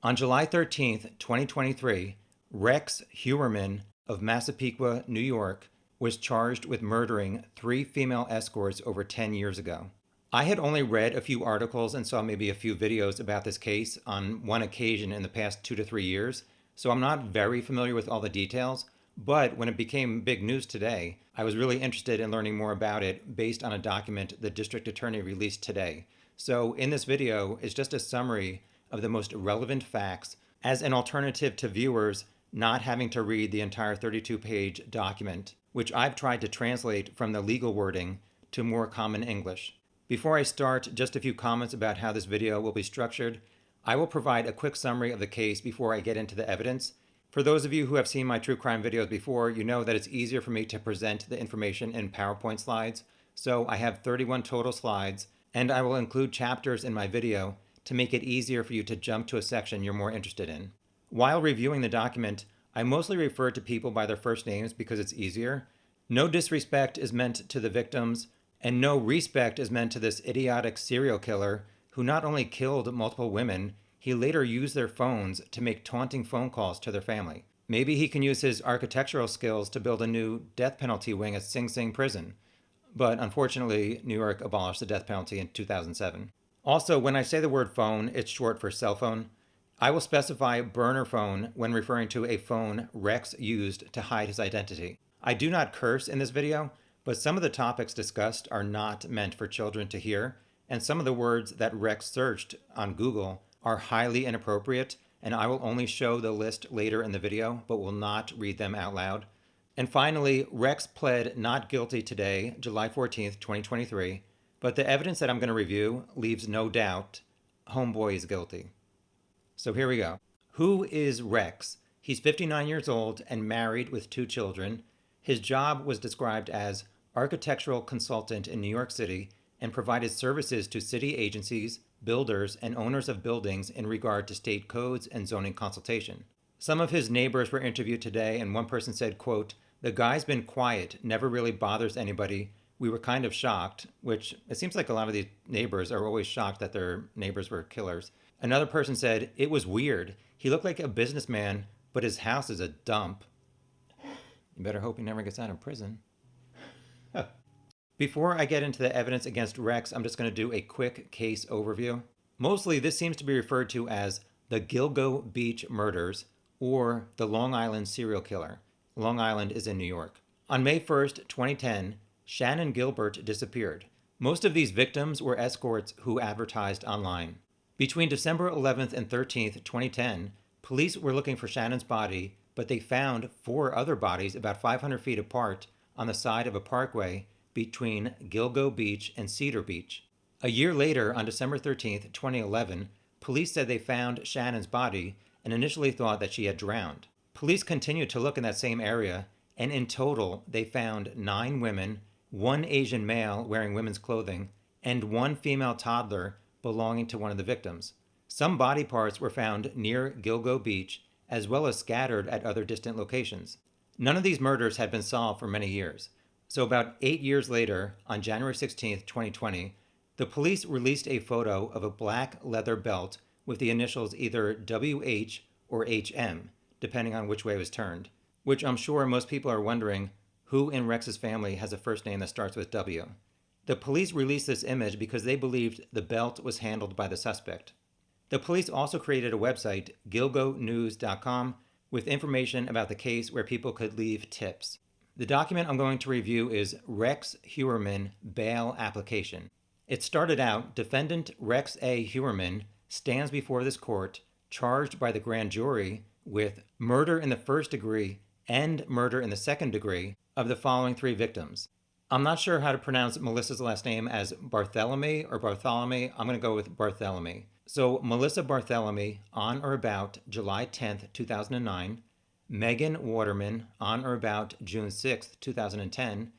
On July 13, 2023, Rex Heuermann of Massapequa, New York, was charged with murdering 3 female escorts over 10 years ago. I had only read a few articles and saw maybe a few videos about this case on one occasion in the past 2 to 3 years, so I'm not very familiar with all the details, but when it became big news today, I was really interested in learning more about it based on a document the district attorney released today. So in this video is just a summary of the most relevant facts as an alternative to viewers not having to read the entire 32-page document, which I've tried to translate from the legal wording to more common English. Before I start, just a few comments about how this video will be structured. I will provide a quick summary of the case before I get into the evidence. For those of you who have seen my true crime videos before, you know that it's easier for me to present the information in PowerPoint slides. So I have 31 total slides, and I will include chapters in my video to make it easier for you to jump to a section you're more interested in. While reviewing the document, I mostly refer to people by their first names because it's easier. No disrespect is meant to the victims, and no respect is meant to this idiotic serial killer who not only killed multiple women, he later used their phones to make taunting phone calls to their family. Maybe he can use his architectural skills to build a new death penalty wing at Sing Sing prison. But unfortunately, New York abolished the death penalty in 2007. Also, when I say the word phone, it's short for cell phone. I will specify burner phone when referring to a phone Rex used to hide his identity. I do not curse in this video, but some of the topics discussed are not meant for children to hear, and some of the words that Rex searched on Google are highly inappropriate, and I will only show the list later in the video, but will not read them out loud. And finally, Rex pled not guilty today, July 14th, 2023, but the evidence that I'm going to review leaves no doubt homeboy is guilty. So here we go. Who is Rex? He's 59 years old and married with 2 children. His job was described as architectural consultant in New York City and provided services to city agencies, builders, and owners of buildings in regard to state codes and zoning consultation. Some of his neighbors were interviewed today, and one person said, quote, "The guy's been quiet, never really bothers anybody. We were kind of shocked," which it seems like a lot of these neighbors are always shocked that their neighbors were killers. Another person said, "It was weird. He looked like a businessman, but his house is a dump." You better hope he never gets out of prison. Before I get into the evidence against Rex, I'm just going to do a quick case overview. Mostly, this seems to be referred to as the Gilgo Beach murders or the Long Island serial killer. Long Island is in New York. On May 1st, 2010, Shannon Gilbert disappeared. Most of these victims were escorts who advertised online. Between December 11th and 13th, 2010, police were looking for Shannon's body, but they found 4 other bodies about 500 feet apart on the side of a parkway between Gilgo Beach and Cedar Beach. A year later, on December 13th, 2011, police said they found Shannon's body and initially thought that she had drowned. Police continued to look in that same area, and in total, they found 9 women, 1 Asian male wearing women's clothing, and 1 female toddler belonging to one of the victims. Some body parts were found near Gilgo Beach, as well as scattered at other distant locations. None of these murders had been solved for many years. So about 8 years later, on January 16th, 2020, the police released a photo of a black leather belt with the initials either WH or HM, depending on which way it was turned, which I'm sure most people are wondering who in Rex's family has a first name that starts with W. The police released this image because they believed the belt was handled by the suspect. The police also created a website, gilgonews.com, with information about the case where people could leave tips. The document I'm going to review is Rex Heuermann bail application. It started out, defendant Rex A. Heuermann stands before this court charged by the grand jury with murder in the first degree and murder in the second degree of the following 3 victims. I'm not sure how to pronounce Melissa's last name as Barthelemy or Barthelemy. I'm going to go with Barthelemy. So Melissa Barthelemy on or about July 10th, 2009, Megan Waterman on or about June 6th, 2010,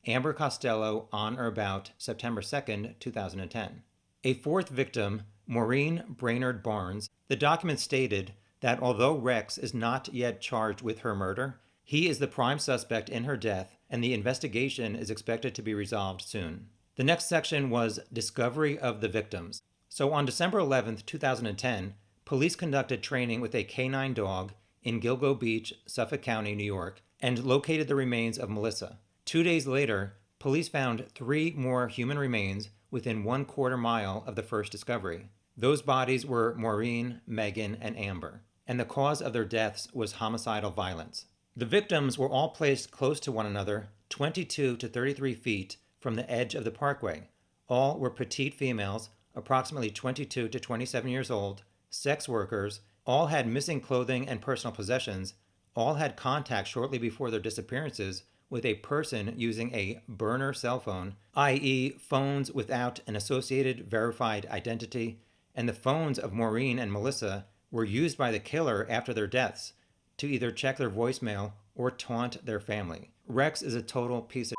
Amber Costello on or about September 2nd, 2010. A 4th victim, Maureen Brainard-Barnes, the document stated that although Rex is not yet charged with her murder, he is the prime suspect in her death and the investigation is expected to be resolved soon. The next section was discovery of the victims. So on December 11th, 2010, police conducted training with a canine dog in Gilgo Beach, Suffolk County, New York, and located the remains of Melissa. 2 days later, police found 3 more human remains within 1/4 mile of the first discovery. Those bodies were Maureen, Megan, and Amber, and the cause of their deaths was homicidal violence. The victims were all placed close to one another, 22 to 33 feet from the edge of the parkway. All were petite females, approximately 22 to 27 years old, sex workers, all had missing clothing and personal possessions, all had contact shortly before their disappearances with a person using a burner cell phone, i.e. phones without an associated verified identity, and the phones of Maureen and Melissa were used by the killer after their deaths to either check their voicemail or taunt their family. Rex is a total piece of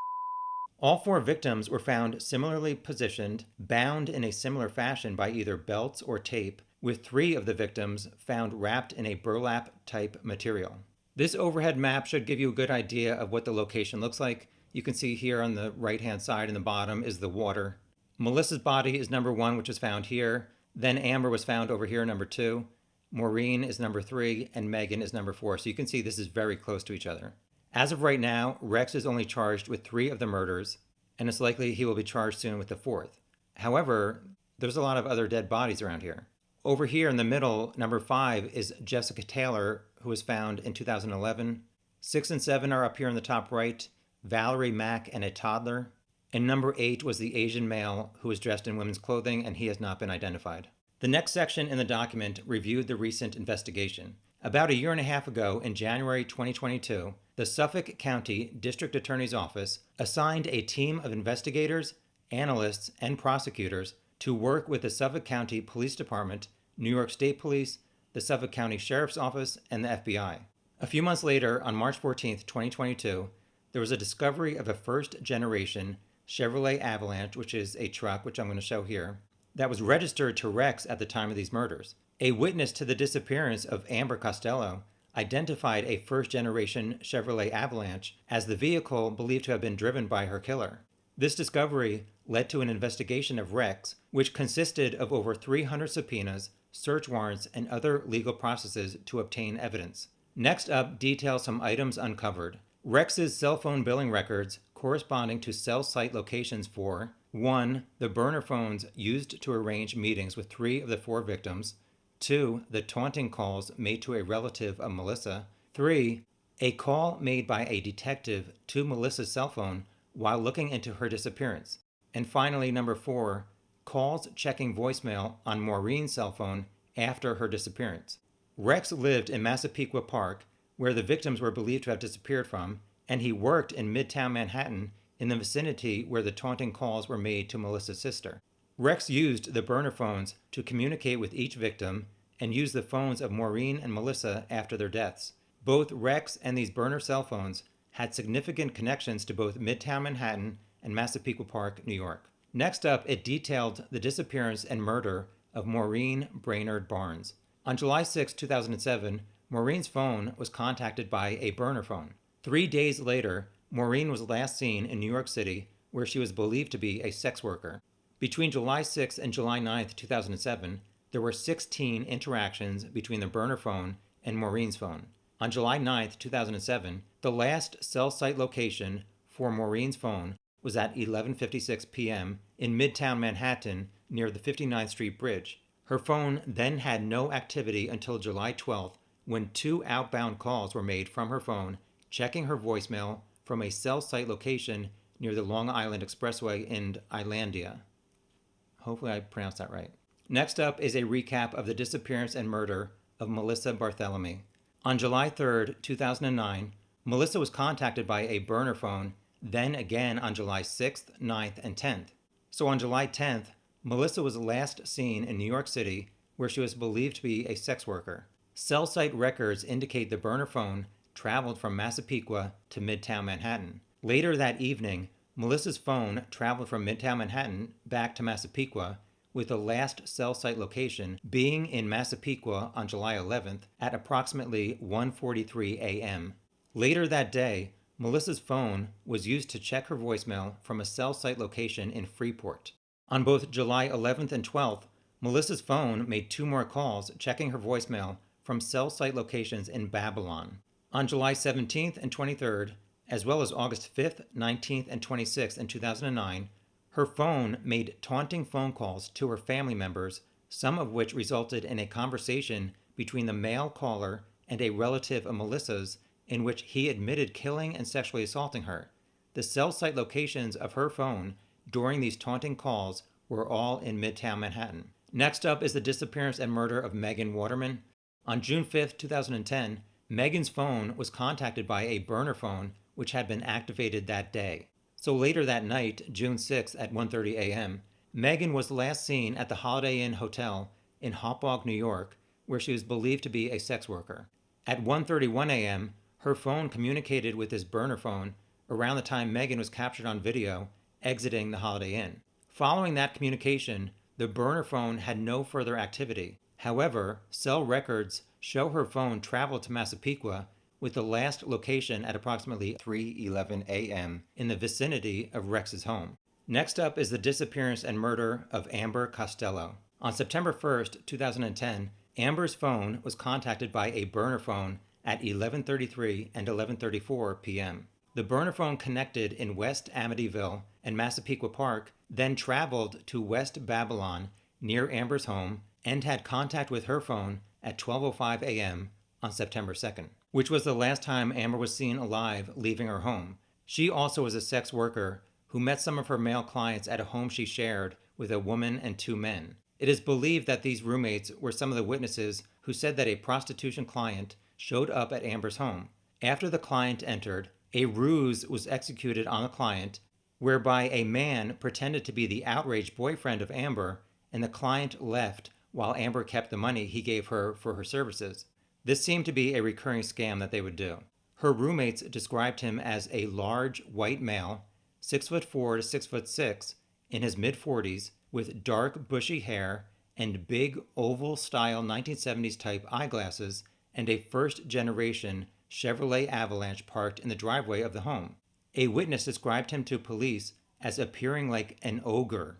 All 4 victims were found similarly positioned, bound in a similar fashion by either belts or tape, with 3 of the victims found wrapped in a burlap-type material. This overhead map should give you a good idea of what the location looks like. You can see here on the right-hand side in the bottom is the water. Melissa's body is number 1, which is found here. Then Amber was found over here, number 2. Maureen is number 3, and Megan is number 4. So you can see this is very close to each other. As of right now, Rex is only charged with 3 of the murders, and it's likely he will be charged soon with the 4th. However, there's a lot of other dead bodies around here. Over here in the middle, number 5 is Jessica Taylor, who was found in 2011. 6 and 7 are up here in the top right, Valerie Mack and a toddler. And number 8 was the Asian male who was dressed in women's clothing, and he has not been identified. The next section in the document reviewed the recent investigation. About a year and a half ago, in January 2022, the Suffolk County District Attorney's Office assigned a team of investigators, analysts, and prosecutors to work with the Suffolk County Police Department, New York State Police, the Suffolk County Sheriff's Office, and the FBI. A few months later, on March 14, 2022, there was a discovery of a first-generation Chevrolet Avalanche, which is a truck, which I'm going to show here, that was registered to Rex at the time of these murders. A witness to the disappearance of Amber Costello identified a first-generation Chevrolet Avalanche as the vehicle believed to have been driven by her killer. This discovery led to an investigation of Rex, which consisted of over 300 subpoenas, search warrants, and other legal processes to obtain evidence. Next up details some items uncovered. Rex's cell phone billing records corresponding to cell site locations for 1. The burner phones used to arrange meetings with 3 of the 4 victims. 2. The taunting calls made to a relative of Melissa. 3. A call made by a detective to Melissa's cell phone while looking into her disappearance. And finally, number 4, calls checking voicemail on Maureen's cell phone after her disappearance. Rex lived in Massapequa Park, where the victims were believed to have disappeared from, and he worked in Midtown Manhattan in the vicinity where the taunting calls were made to Melissa's sister. Rex used the burner phones to communicate with each victim and used the phones of Maureen and Melissa after their deaths. Both Rex and these burner cell phones had significant connections to both Midtown Manhattan and Massapequa Park, New York. Next up, it detailed the disappearance and murder of Maureen Brainard-Barnes. On July 6, 2007, Maureen's phone was contacted by a burner phone. 3 days later, Maureen was last seen in New York City, where she was believed to be a sex worker. Between July 6 and July 9, 2007, there were 16 interactions between the burner phone and Maureen's phone. On July 9, 2007, the last cell site location for Maureen's phone was at 11:56 p.m. in Midtown Manhattan near the 59th Street Bridge. Her phone then had no activity until July 12th, when 2 outbound calls were made from her phone, checking her voicemail from a cell site location near the Long Island Expressway in Islandia. Hopefully I pronounced that right. Next up is a recap of the disappearance and murder of Melissa Barthelemy. On July 3, 2009, Melissa was contacted by a burner phone, then again on July 6th, 9th, and 10th. So on July 10th, Melissa was last seen in New York City, where she was believed to be a sex worker. Cell site records indicate the burner phone traveled from Massapequa to Midtown Manhattan. Later that evening, Melissa's phone traveled from Midtown Manhattan back to Massapequa, with the last cell site location being in Massapequa on July 11th at approximately 1:43 a.m. Later that day, Melissa's phone was used to check her voicemail from a cell site location in Freeport. On both July 11th and 12th, Melissa's phone made 2 more calls checking her voicemail from cell site locations in Babylon. On July 17th and 23rd, as well as August 5th, 19th, and 26th in 2009, her phone made taunting phone calls to her family members, some of which resulted in a conversation between the male caller and a relative of Melissa's in which he admitted killing and sexually assaulting her. The cell site locations of her phone during these taunting calls were all in Midtown Manhattan. Next up is the disappearance and murder of Megan Waterman. On June 5, 2010, Megan's phone was contacted by a burner phone which had been activated that day. So later that night, June 6 at 1:30 a.m., Megan was last seen at the Holiday Inn Hotel in Hauppauge, New York, where she was believed to be a sex worker. At 1:31 a.m., her phone communicated with this burner phone around the time Megan was captured on video exiting the Holiday Inn. Following that communication, the burner phone had no further activity. However, cell records show her phone traveled to Massapequa with the last location at approximately 3:11 a.m. in the vicinity of Rex's home. Next up is the disappearance and murder of Amber Costello. On September 1st, 2010, Amber's phone was contacted by a burner phone at 11:33 and 11:34 p.m. The burner phone connected in West Amityville and Massapequa Park, then traveled to West Babylon near Amber's home and had contact with her phone at 12:05 a.m. on September 2nd, which was the last time Amber was seen alive leaving her home. She also was a sex worker who met some of her male clients at a home she shared with a woman and 2 men. It is believed that these roommates were some of the witnesses who said that a prostitution client showed up at Amber's home. After the client entered, a ruse was executed on the client whereby a man pretended to be the outraged boyfriend of Amber and the client left while Amber kept the money he gave her for her services. This seemed to be a recurring scam that they would do. Her roommates described him as a large white male, 6'4" to 6'6", in his mid-40s, with dark bushy hair and big oval-style 1970s type eyeglasses and a first-generation Chevrolet Avalanche parked in the driveway of the home. A witness described him to police as appearing like an ogre.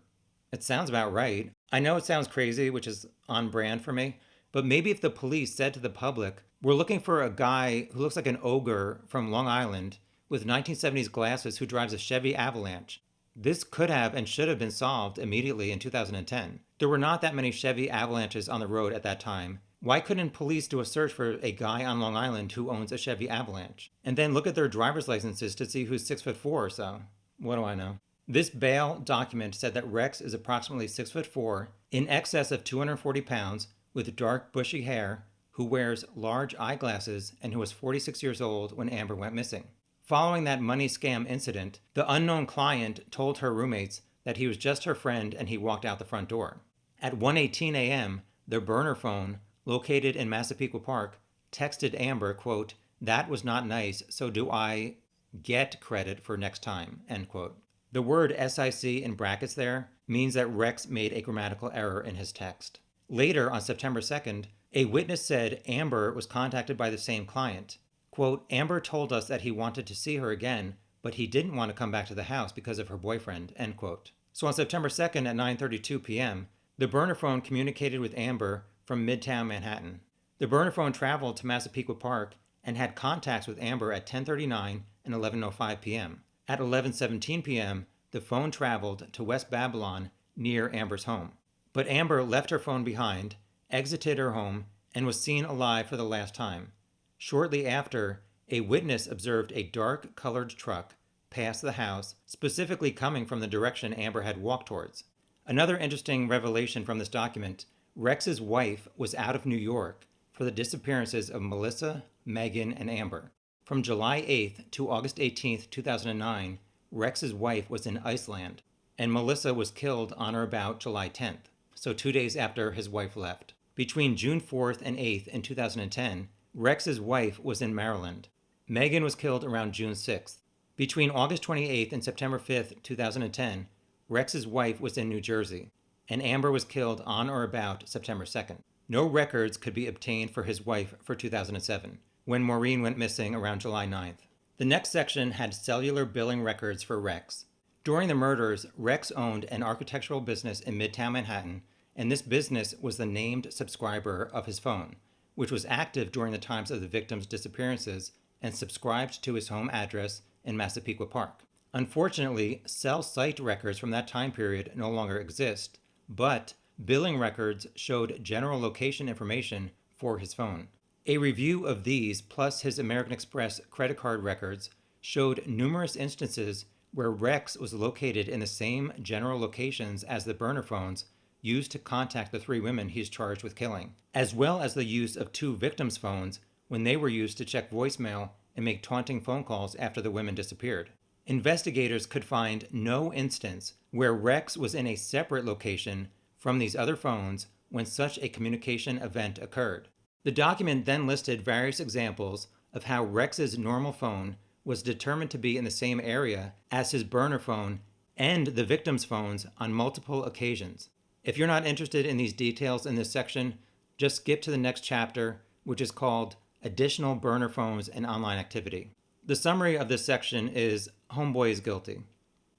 It sounds about right. I know it sounds crazy, which is on brand for me, but maybe if the police said to the public, we're looking for a guy who looks like an ogre from Long Island with 1970s glasses who drives a Chevy Avalanche, this could have and should have been solved immediately in 2010. There were not that many Chevy Avalanches on the road at that time. Why couldn't police do a search for a guy on Long Island who owns a Chevy Avalanche? And then look at their driver's licenses to see who's 6'4" or so. What do I know? This bail document said that Rex is approximately 6'4", in excess of 240 pounds, with dark bushy hair, who wears large eyeglasses, and who was 46 years old when Amber went missing. Following that money scam incident, the unknown client told her roommates that he was just her friend and he walked out the front door. At 1:18 a.m., their burner phone, located in Massapequa Park, texted Amber, quote, "That was not nice, so do I get credit for next time," end quote. The word SIC in brackets there means that Rex made a grammatical error in his text. Later, on September 2nd, a witness said Amber was contacted by the same client. Quote, "Amber told us that he wanted to see her again, but he didn't want to come back to the house because of her boyfriend," end quote. So on September 2nd at 9:32 p.m., the burner phone communicated with Amber from Midtown Manhattan. The burner phone traveled to Massapequa Park and had contacts with Amber at 10:39 and 11:05 p.m. At 11:17 p.m., the phone traveled to West Babylon near Amber's home. But Amber left her phone behind, exited her home, and was seen alive for the last time. Shortly after, a witness observed a dark-colored truck pass the house, specifically coming from the direction Amber had walked towards. Another interesting revelation from this document, Rex's wife was out of New York for the disappearances of Melissa, Megan, and Amber. From July 8th to August 18th, 2009, Rex's wife was in Iceland, and Melissa was killed on or about July 10th, so 2 days after his wife left. Between June 4th and 8th in 2010, Rex's wife was in Maryland. Megan was killed around June 6th. Between August 28th and September 5th, 2010, Rex's wife was in New Jersey, and Amber was killed on or about September 2nd. No records could be obtained for his wife for 2007, when Maureen went missing around July 9th. The next section had cellular billing records for Rex. During the murders, Rex owned an architectural business in Midtown Manhattan and this business was the named subscriber of his phone, which was active during the times of the victim's disappearances and subscribed to his home address in Massapequa Park. Unfortunately, cell site records from that time period no longer exist, but billing records showed general location information for his phone. A review of these, plus his American Express credit card records, showed numerous instances where Rex was located in the same general locations as the burner phones used to contact the 3 women he is charged with killing, as well as the use of 2 victims' phones when they were used to check voicemail and make taunting phone calls after the women disappeared. Investigators could find no instance where Rex was in a separate location from these other phones when such a communication event occurred. The document then listed various examples of how Rex's normal phone was determined to be in the same area as his burner phone and the victim's phones on multiple occasions. If you're not interested in these details in this section, just skip to the next chapter, which is called Additional Burner Phones and Online Activity. The summary of this section is Homeboy is guilty.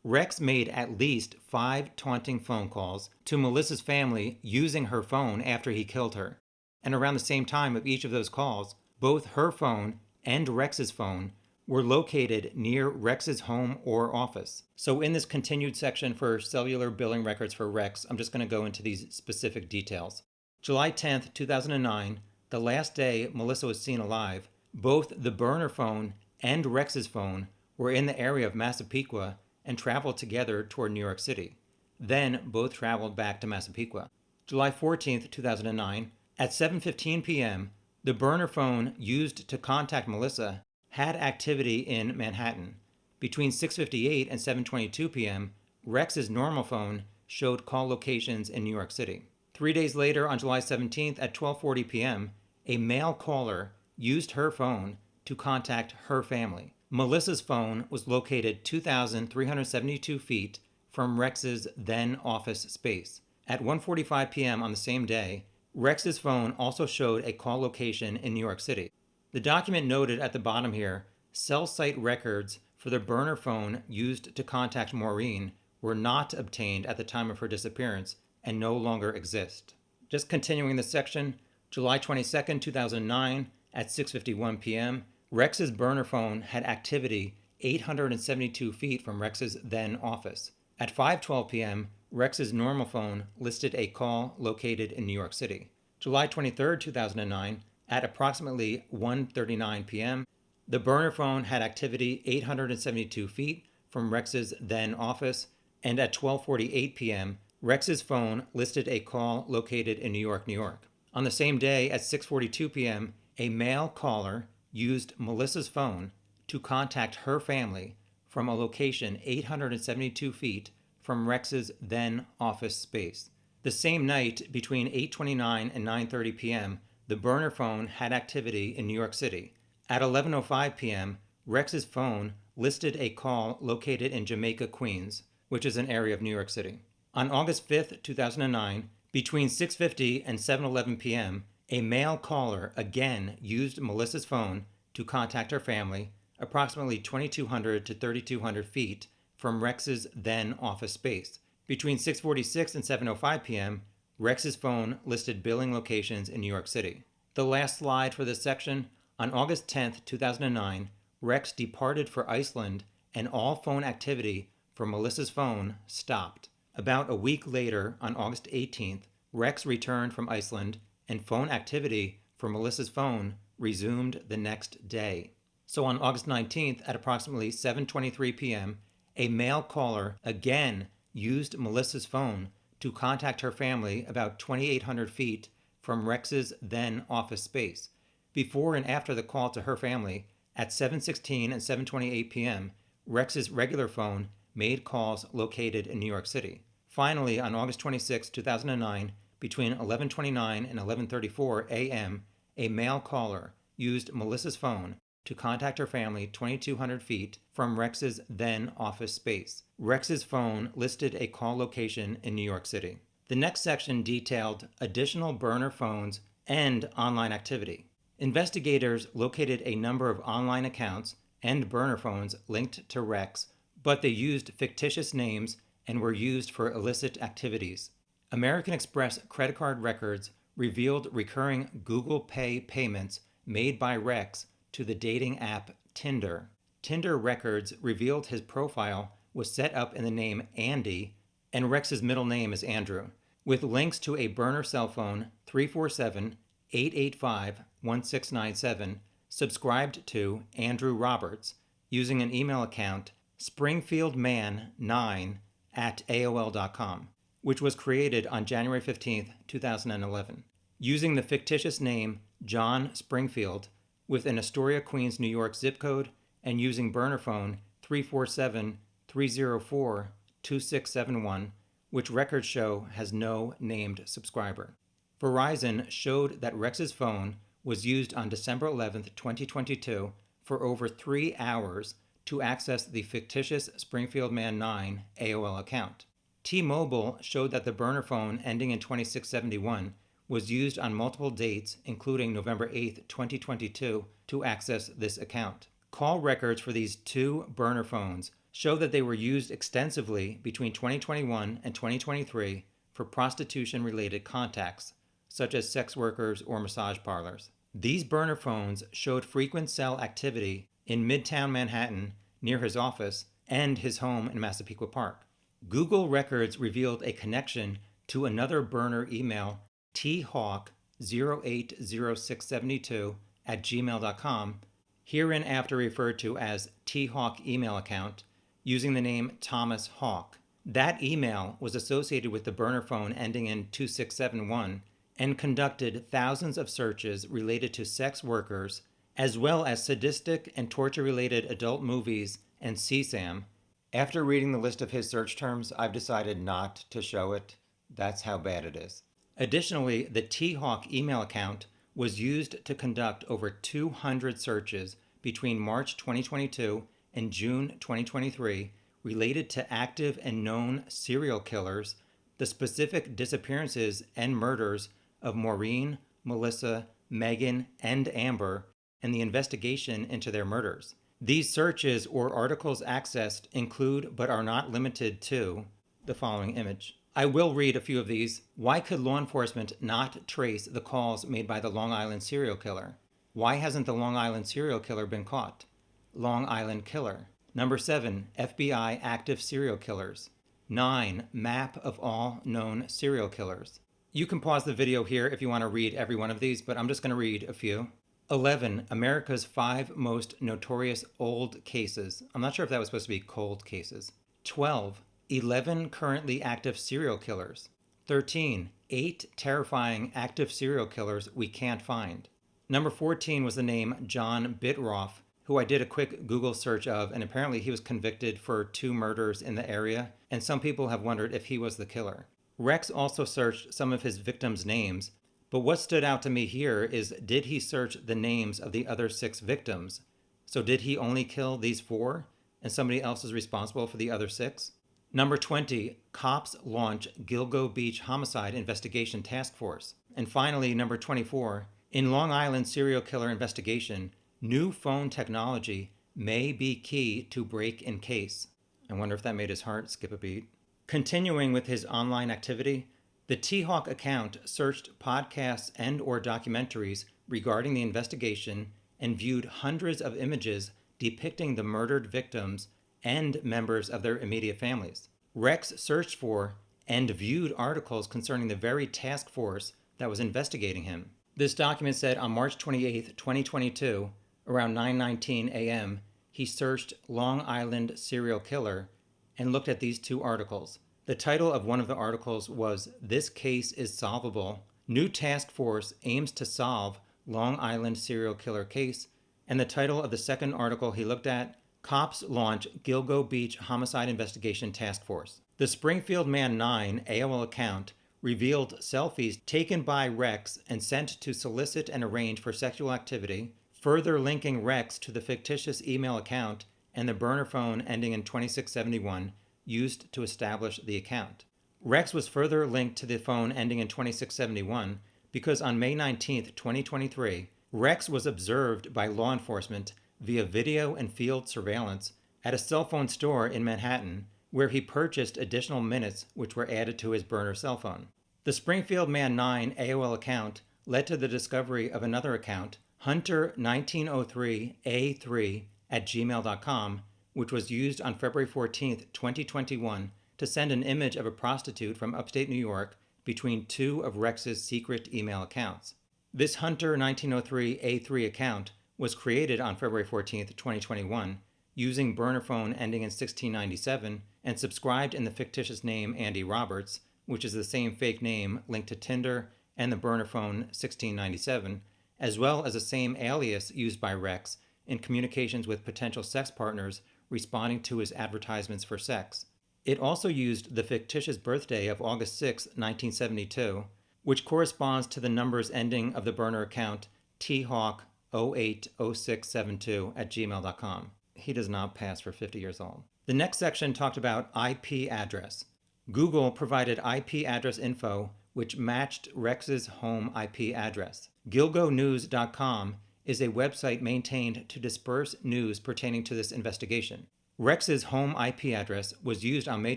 Rex made at least 5 taunting phone calls to Melissa's family using her phone after he killed her. And around the same time of each of those calls, both her phone and Rex's phone were located near Rex's home or office. So in this continued section for cellular billing records for Rex, I'm just going to go into these specific details. July 10th, 2009, the last day Melissa was seen alive, both the burner phone and Rex's phone were in the area of Massapequa and traveled together toward New York City. Then both traveled back to Massapequa. July 14th, 2009, at 7:15 p.m., the burner phone used to contact Melissa had activity in Manhattan. Between 6:58 and 7:22 p.m., Rex's normal phone showed call locations in New York City. 3 days later, on July 17th at 12:40 p.m., a male caller used her phone to contact her family. Melissa's phone was located 2,372 feet from Rex's then office space. At 1:45 p.m. on the same day, Rex's phone also showed a call location in New York City. The document noted at the bottom here, cell site records for the burner phone used to contact Maureen were not obtained at the time of her disappearance and no longer exist. Just continuing the section, July 22nd, 2009, at 6:51 p.m., Rex's burner phone had activity 872 feet from Rex's then office. At 5:12 p.m., Rex's normal phone listed a call located in New York City. July 23rd, 2009, at approximately 1:39 p.m., the burner phone had activity 872 feet from Rex's then office, and at 12:48 p.m., Rex's phone listed a call located in New York, New York. On the same day, at 6:42 p.m., a male caller used Melissa's phone to contact her family from a location 872 feet from Rex's then office space. The same night, between 8:29 and 9:30 p.m., the burner phone had activity in New York City. At 11:05 p.m., Rex's phone listed a call located in Jamaica, Queens, which is an area of New York City. On August 5th, 2009, between 6:50 and 7:11 p.m., a male caller again used Melissa's phone to contact her family approximately 2,200 to 3,200 feet from Rex's then office space. Between 6:46 and 7:05 p.m., Rex's phone listed billing locations in New York City. The last slide for this section, on August 10th, 2009, Rex departed for Iceland and all phone activity from Melissa's phone stopped. About a week later, on August 18th, Rex returned from Iceland and phone activity for Melissa's phone resumed the next day. So on August 19th at approximately 7:23 p.m., a male caller again used Melissa's phone to contact her family about 2,800 feet from Rex's then office space. Before and after the call to her family, at 7:16 and 7:28 p.m., Rex's regular phone made calls located in New York City. Finally, on August 26, 2009, between 11:29 and 11:34 a.m., a male caller used Melissa's phone to contact her family 2,200 feet from Rex's then office space. Rex's phone listed a call location in New York City. The next section detailed additional burner phones and online activity. Investigators located a number of online accounts and burner phones linked to Rex, but they used fictitious names and were used for illicit activities. American Express credit card records revealed recurring Google Pay payments made by Rex to the dating app Tinder. Tinder records revealed his profile was set up in the name Andy, and Rex's middle name is Andrew, with links to a burner cell phone 347-885-1697 subscribed to Andrew Roberts using an email account springfieldman9@aol.com, which was created on January 15, 2011. Using the fictitious name John Springfield with an Astoria, Queens, New York zip code and using burner phone 347-304-2671, which records show has no named subscriber. Verizon showed that Rex's phone was used on December 11, 2022 for over 3 hours to access the fictitious Springfield Man 9 AOL account. T-Mobile showed that the burner phone ending in 2671 was used on multiple dates, including November 8, 2022, to access this account. Call records for these two burner phones show that they were used extensively between 2021 and 2023 for prostitution-related contacts, such as sex workers or massage parlors. These burner phones showed frequent cell activity in Midtown Manhattan near his office and his home in Massapequa Park. Google records revealed a connection to another burner email, thawk080672@gmail.com, hereinafter referred to as T-Hawk email account, using the name Thomas Hawk. That email was associated with the burner phone ending in 2671 and conducted thousands of searches related to sex workers, as well as sadistic and torture-related adult movies and CSAM. After reading the list of his search terms, I've decided not to show it. That's how bad it is. Additionally, the T-Hawk email account was used to conduct over 200 searches between March 2022 and June 2023 related to active and known serial killers, the specific disappearances and murders of Maureen, Melissa, Megan, and Amber, and the investigation into their murders. These searches or articles accessed include, but are not limited to, the following image. I will read a few of these. Why could law enforcement not trace the calls made by the Long Island serial killer? Why hasn't the Long Island serial killer been caught? Long Island killer. Number 7, FBI active serial killers. 9, map of all known serial killers. You can pause the video here if you want to read every one of these, but I'm just going to read a few. 11, America's 5 most notorious old cases. I'm not sure if that was supposed to be cold cases. 12, 11 currently active serial killers. 13, 8 terrifying active serial killers we can't find. Number 14 was the name John Bitroff, who I did a quick Google search of, and apparently he was convicted for 2 murders in the area, and some people have wondered if he was the killer. Rex also searched some of his victims' names, but what stood out to me here is, did he search the names of the other 6 victims? So did he only kill these 4, and somebody else is responsible for the other 6? Number 20, cops launch Gilgo Beach homicide investigation task force. And finally, number 24, in Long Island serial killer investigation, new phone technology may be key to break in case. I wonder if that made his heart skip a beat. Continuing with his online activity, the T-Hawk account searched podcasts and or documentaries regarding the investigation and viewed hundreds of images depicting the murdered victims and members of their immediate families. Rex searched for and viewed articles concerning the very task force that was investigating him. This document said on March 28, 2022, around 9:19 a.m., he searched Long Island serial killer and looked at these 2 articles. The title of one of the articles was "This Case is Solvable. New Task Force Aims to Solve Long Island Serial Killer Case," and the title of the second article he looked at, "Cops Launch Gilgo Beach Homicide Investigation Task Force." The Springfield Man 9 AOL account revealed selfies taken by Rex and sent to solicit and arrange for sexual activity, further linking Rex to the fictitious email account and the burner phone ending in 2671 used to establish the account. Rex was further linked to the phone ending in 2671 because on May 19, 2023, Rex was observed by law enforcement via video and field surveillance at a cell phone store in Manhattan, where he purchased additional minutes which were added to his burner cell phone. The Springfield Man 9 AOL account led to the discovery of another account, Hunter1903A3 at gmail.com, which was used on February 14, 2021, to send an image of a prostitute from upstate New York between two of Rex's secret email accounts. This Hunter1903A3 account was created on February 14, 2021, using burner phone ending in 1697 and subscribed in the fictitious name Andy Roberts, which is the same fake name linked to Tinder and the burner phone 1697, as well as the same alias used by Rex in communications with potential sex partners responding to his advertisements for sex. It also used the fictitious birthday of August 6, 1972, which corresponds to the numbers ending of the burner account thawk080672 at gmail.com. He does not pass for 50 years old. The next section talked about IP address. Google provided IP address info which matched Rex's home IP address. GilgoNews.com is a website maintained to disperse news pertaining to this investigation. Rex's home IP address was used on May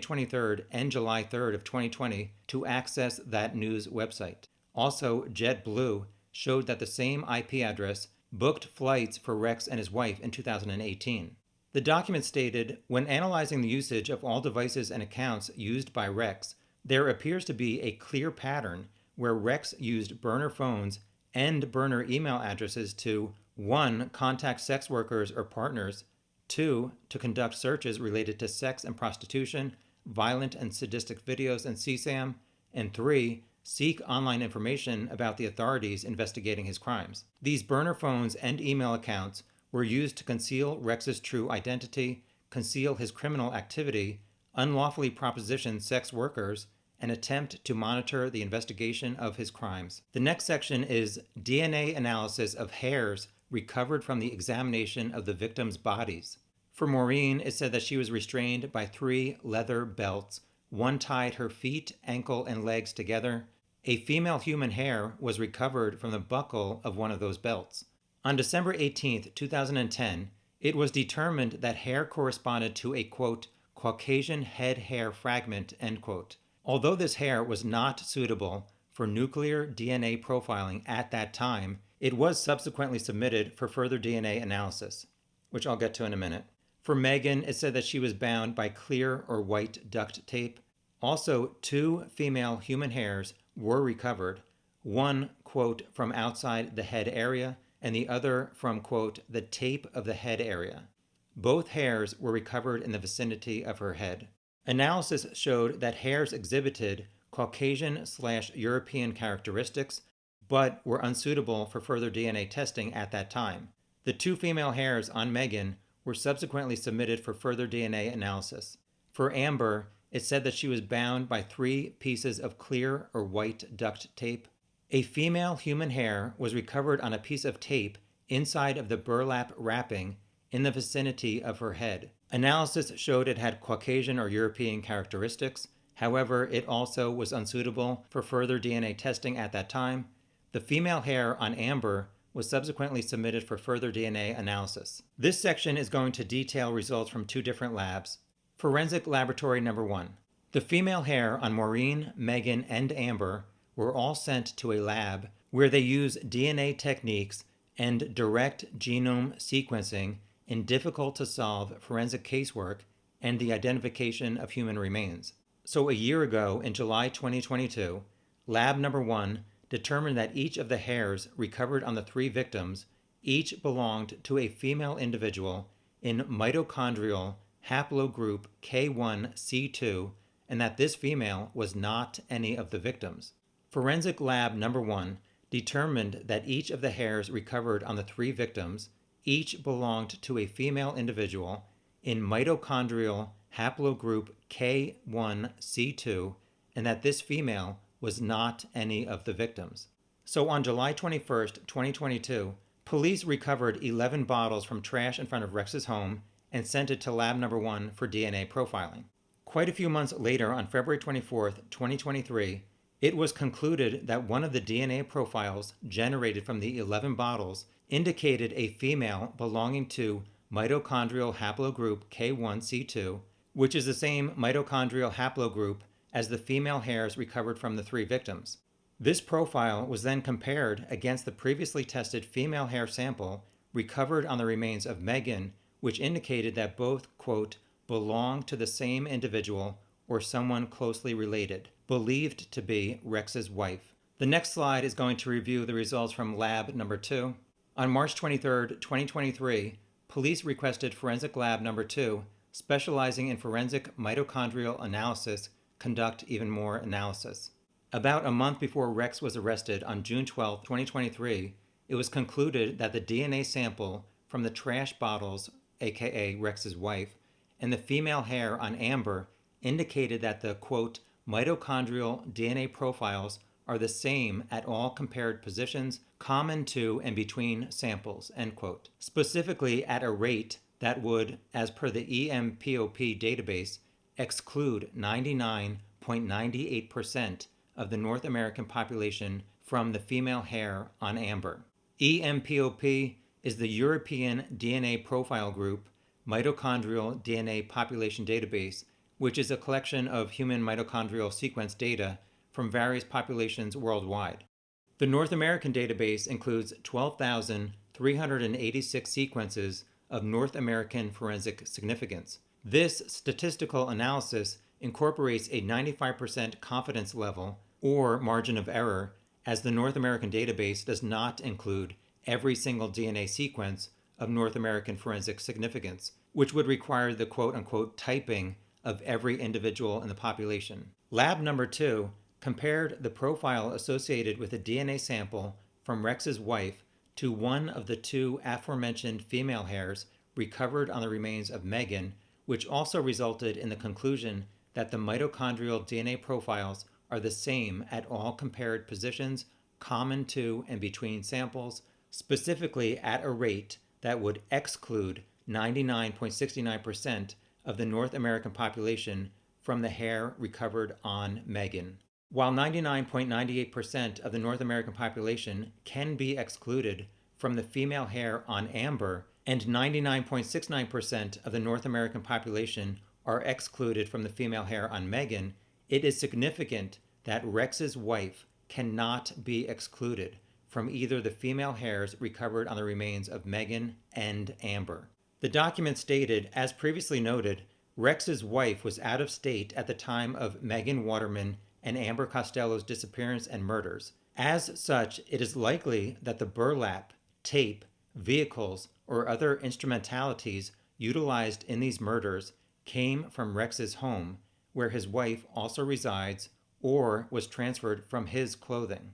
23rd and July 3rd of 2020 to access that news website. Also, JetBlue showed that the same IP address booked flights for Rex and his wife in 2018. The document stated, when analyzing the usage of all devices and accounts used by Rex, there appears to be a clear pattern where Rex used burner phones and burner email addresses to 1. Contact sex workers or partners, 2. To conduct searches related to sex and prostitution, violent and sadistic videos and CSAM, and 3. Seek online information about the authorities investigating his crimes. These burner phones and email accounts were used to conceal Rex's true identity, conceal his criminal activity, unlawfully proposition sex workers, and attempt to monitor the investigation of his crimes. The next section is DNA analysis of hairs recovered from the examination of the victims' bodies. For Maureen, it said that she was restrained by 3 leather belts. One tied her feet, ankle, and legs together. A female human hair was recovered from the buckle of one of those belts. On December 18, 2010, it was determined that hair corresponded to a, quote, Caucasian head hair fragment, end quote. Although this hair was not suitable for nuclear DNA profiling at that time, it was subsequently submitted for further DNA analysis, which I'll get to in a minute. For Megan, it said that she was bound by clear or white duct tape. Also, 2 female human hairs were recovered, one, quote, from outside the head area, and the other from, quote, the tape of the head area. Both hairs were recovered in the vicinity of her head. Analysis showed that hairs exhibited Caucasian/European characteristics, but were unsuitable for further DNA testing at that time. The 2 female hairs on Megan were subsequently submitted for further DNA analysis. For Amber, it said that she was bound by 3 pieces of clear or white duct tape. A female human hair was recovered on a piece of tape inside of the burlap wrapping in the vicinity of her head. Analysis showed it had Caucasian or European characteristics. However, it also was unsuitable for further DNA testing at that time. The female hair on Amber was subsequently submitted for further DNA analysis. This section is going to detail results from 2 different labs. Forensic Laboratory Number 1. The female hair on Maureen, Megan, and Amber were all sent to a lab where they use DNA techniques and direct genome sequencing in difficult-to-solve forensic casework and the identification of human remains. So a year ago, in July 2022, Lab Number 1 determined that each of the hairs recovered on the 3 victims each belonged to a female individual in mitochondrial haplogroup K1C2, and that this female was not any of the victims. Forensic Lab Number 1 determined that each of the hairs recovered on the 3 victims each belonged to a female individual in mitochondrial haplogroup K1C2, and that this female was not any of the victims. So on July 21st, 2022, police recovered 11 bottles from trash in front of Rex's home and sent it to Lab Number 1 for DNA profiling. Quite a few months later, on February 24th, 2023, it was concluded that one of the DNA profiles generated from the 11 bottles indicated a female belonging to mitochondrial haplogroup K1C2, which is the same mitochondrial haplogroup as the female hairs recovered from the three victims. This profile was then compared against the previously tested female hair sample recovered on the remains of Megan, which indicated that both, quote, belonged to the same individual or someone closely related, believed to be Rex's wife. The next slide is going to review the results from lab number 2. On March 23, 2023, police requested forensic lab number 2, specializing in forensic mitochondrial analysis, conduct even more analysis. About a month before Rex was arrested on June 12, 2023, it was concluded that the DNA sample from the trash bottles, aka Rex's wife, and the female hair on Amber indicated that the, quote, mitochondrial DNA profiles are the same at all compared positions common to and between samples, end quote. Specifically at a rate that would, as per the EMPOP database, exclude 99.98% of the North American population from the female hair on Amber. EMPOP is the European DNA Profile Group Mitochondrial DNA Population Database, which is a collection of human mitochondrial sequence data from various populations worldwide. The North American database includes 12,386 sequences of North American forensic significance. This statistical analysis incorporates a 95% confidence level, or margin of error, as the North American database does not include every single DNA sequence of North American forensic significance, which would require the quote-unquote typing of every individual in the population. Lab number 2 compared the profile associated with a DNA sample from Rex's wife to one of the two aforementioned female hairs recovered on the remains of Megan, which also resulted in the conclusion that the mitochondrial DNA profiles are the same at all compared positions common to and between samples, specifically at a rate that would exclude 99.69% of the North American population from the hair recovered on Megan. While 99.98% of the North American population can be excluded from the female hair on Amber, and 99.69% of the North American population are excluded from the female hair on Megan, it is significant that Rex's wife cannot be excluded from either the female hairs recovered on the remains of Megan and Amber. The document stated, as previously noted, Rex's wife was out of state at the time of Megan Waterman and Amber Costello's disappearance and murders. As such, it is likely that the burlap, tape, vehicles, or other instrumentalities utilized in these murders came from Rex's home, where his wife also resides, or was transferred from his clothing.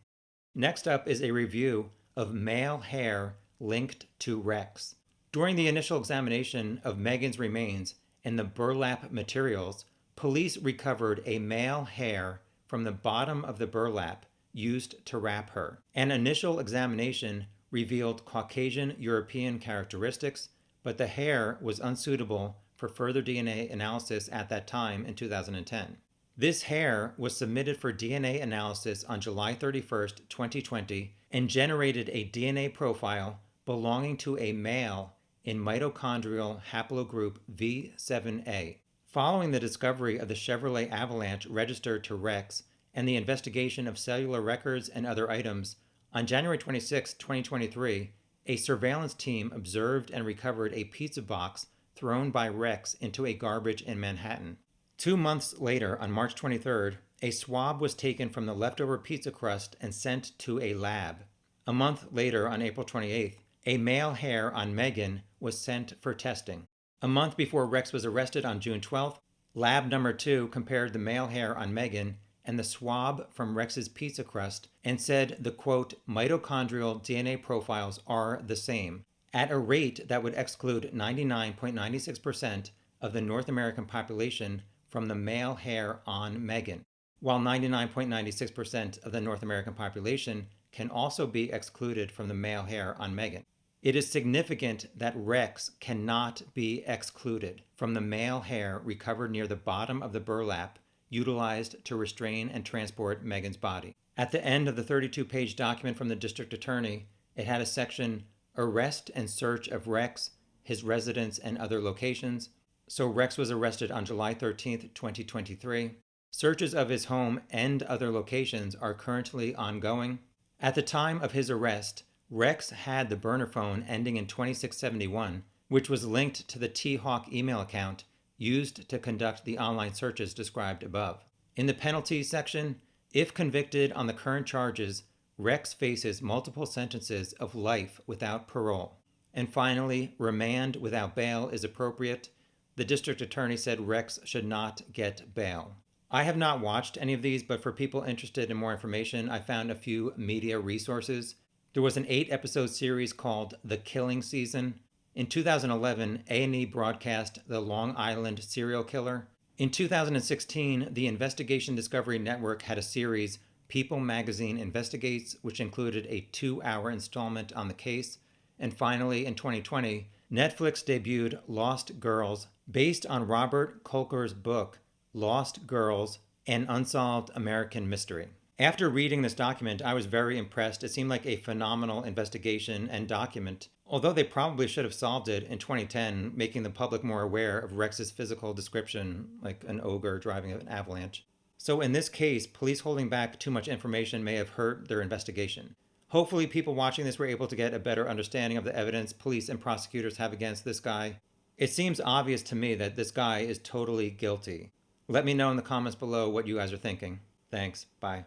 Next up is a review of male hair linked to Rex. During the initial examination of Megan's remains and the burlap materials, police recovered a male hair from the bottom of the burlap used to wrap her. An initial examination revealed Caucasian European characteristics, but the hair was unsuitable for further DNA analysis at that time in 2010. This hair was submitted for DNA analysis on July 31st, 2020, and generated a DNA profile belonging to a male in mitochondrial haplogroup V7A. Following the discovery of the Chevrolet Avalanche registered to Rex and the investigation of cellular records and other items, on January 26, 2023, a surveillance team observed and recovered a pizza box thrown by Rex into a garbage in Manhattan. 2 months later, on March 23rd, a swab was taken from the leftover pizza crust and sent to a lab. A month later, on April 28th, a male hair on Megan was sent for testing. A month before Rex was arrested on June 12th, lab number 2 compared the male hair on Megan and the swab from Rex's pizza crust and said the, quote, mitochondrial DNA profiles are the same, at a rate that would exclude 99.96% of the North American population from the male hair on Megan, while 99.96% of the North American population can also be excluded from the male hair on Megan. It is significant that Rex cannot be excluded from the male hair recovered near the bottom of the burlap utilized to restrain and transport Megan's body. At the end of the 32-page document from the district attorney, it had a section, Arrest and Search of Rex, His Residence and Other Locations. So Rex was arrested on July 13th, 2023. Searches of his home and other locations are currently ongoing. At the time of his arrest, Rex had the burner phone ending in 2671, which was linked to the T-Hawk email account used to conduct the online searches described above. In the penalties section, if convicted on the current charges, Rex faces multiple sentences of life without parole. And finally, remand without bail is appropriate. The district attorney said Rex should not get bail. I have not watched any of these, but for people interested in more information, I found a few media resources. There was an 8-episode series called The Killing Season. In 2011, A&E broadcast The Long Island Serial Killer. In 2016, the Investigation Discovery Network had a series, People Magazine Investigates, which included a 2-hour installment on the case. And finally, in 2020, Netflix debuted Lost Girls, based on Robert Kolker's book, Lost Girls, An Unsolved American Mystery. After reading this document, I was very impressed. It seemed like a phenomenal investigation and document, although they probably should have solved it in 2010, making the public more aware of Rex's physical description, like an ogre driving an avalanche. So in this case, police holding back too much information may have hurt their investigation. Hopefully people watching this were able to get a better understanding of the evidence police and prosecutors have against this guy. It seems obvious to me that this guy is totally guilty. Let me know in the comments below what you guys are thinking. Thanks. Bye.